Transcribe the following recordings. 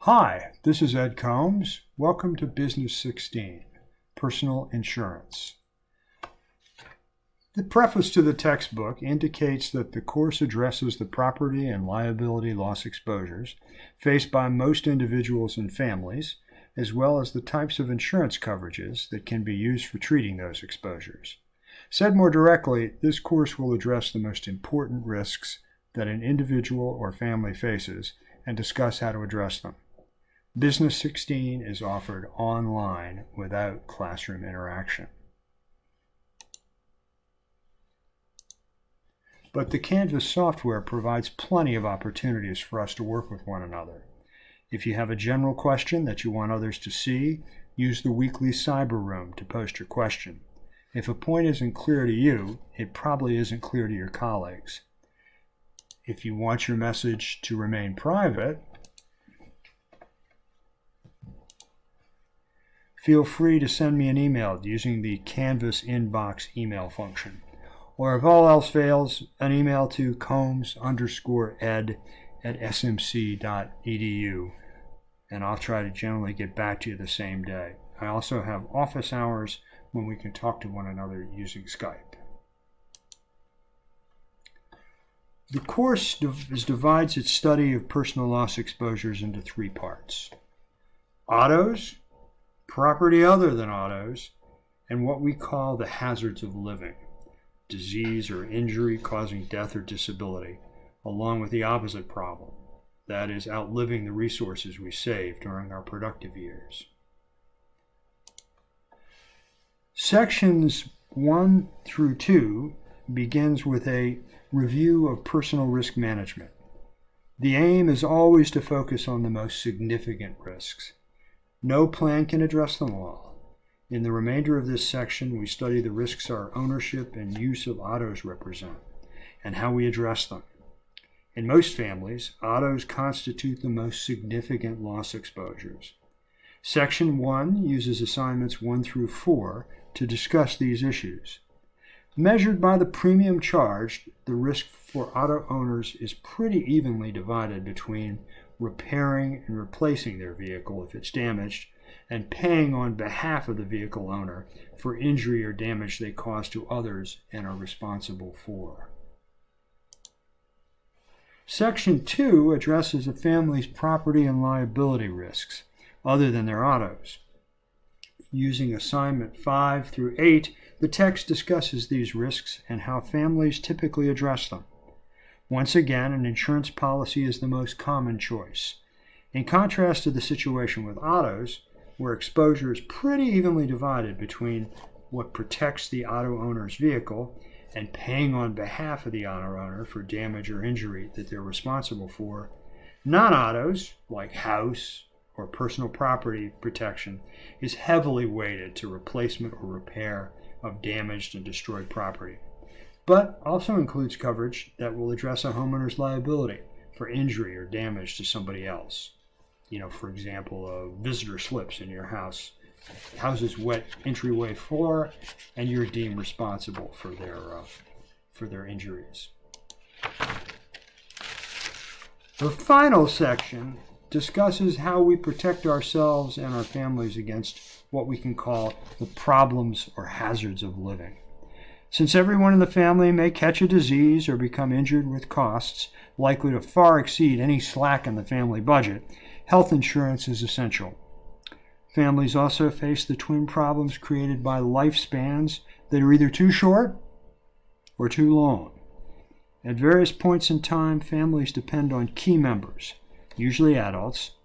Hi, this is Ed Combs. Welcome to Business 16, Personal Insurance. The preface to the textbook indicates that the course addresses the property and liability loss exposures faced by most individuals and families, as well as the types of insurance coverages that can be used for treating those exposures. Said more directly, this course will address the most important risks that an individual or family faces and discuss how to address them. Business 16 is offered online without classroom interaction. But the Canvas software provides plenty of opportunities for us to work with one another. If you have a general question that you want others to see, use the weekly cyber room to post your question. If a point isn't clear to you, it probably isn't clear to your colleagues. If you want your message to remain private, feel free to send me an email using the Canvas inbox email function. Or if all else fails, an email to combs_ed@smc.edu, and I'll try to generally get back to you the same day. I also have office hours when we can talk to one another using Skype. The course divides its study of personal loss exposures into three parts: autos, property other than autos, and what we call the hazards of living, disease or injury causing death or disability, along with the opposite problem, that is, outliving the resources we save during our productive years. Sections 1 through 2 begins with a review of personal risk management. The aim is always to focus on the most significant risks. No plan can address them all. In the remainder of this section, we study the risks our ownership and use of autos represent, and how we address them. In most families, autos constitute the most significant loss exposures. Section 1 uses assignments 1 through 4 to discuss these issues. Measured by the premium charged, the risk for auto owners is pretty evenly divided between repairing and replacing their vehicle if it's damaged, and paying on behalf of the vehicle owner for injury or damage they cause to others and are responsible for. Section 2 addresses a family's property and liability risks, other than their autos. Using assignment 5 through 8, the text discusses these risks and how families typically address them. Once again, an insurance policy is the most common choice. In contrast to the situation with autos, where exposure is pretty evenly divided between what protects the auto owner's vehicle and paying on behalf of the auto owner for damage or injury that they're responsible for, non-autos, like house or personal property protection, is heavily weighted to replacement or repair of damaged and destroyed property, but also includes coverage that will address a homeowner's liability for injury or damage to somebody else. For example, a visitor slips in your house's wet entryway floor, and you're deemed responsible for their injuries. The final section discusses how we protect ourselves and our families against what we can call the problems or hazards of living. Since everyone in the family may catch a disease or become injured with costs likely to far exceed any slack in the family budget, health insurance is essential. Families also face the twin problems created by lifespans that are either too short or too long. At various points in time, families depend on key members, usually adults,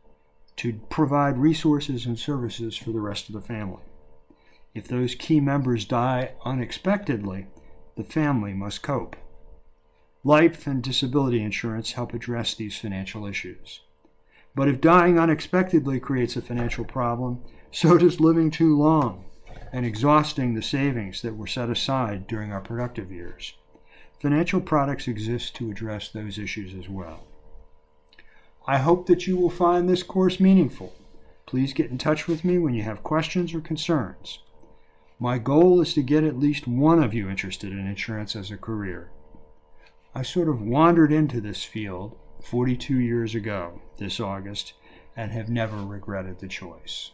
to provide resources and services for the rest of the family. If those key members die unexpectedly, the family must cope. Life and disability insurance help address these financial issues. But if dying unexpectedly creates a financial problem, so does living too long and exhausting the savings that were set aside during our productive years. Financial products exist to address those issues as well. I hope that you will find this course meaningful. Please get in touch with me when you have questions or concerns. My goal is to get at least one of you interested in insurance as a career. I sort of wandered into this field 42 years ago this August and have never regretted the choice.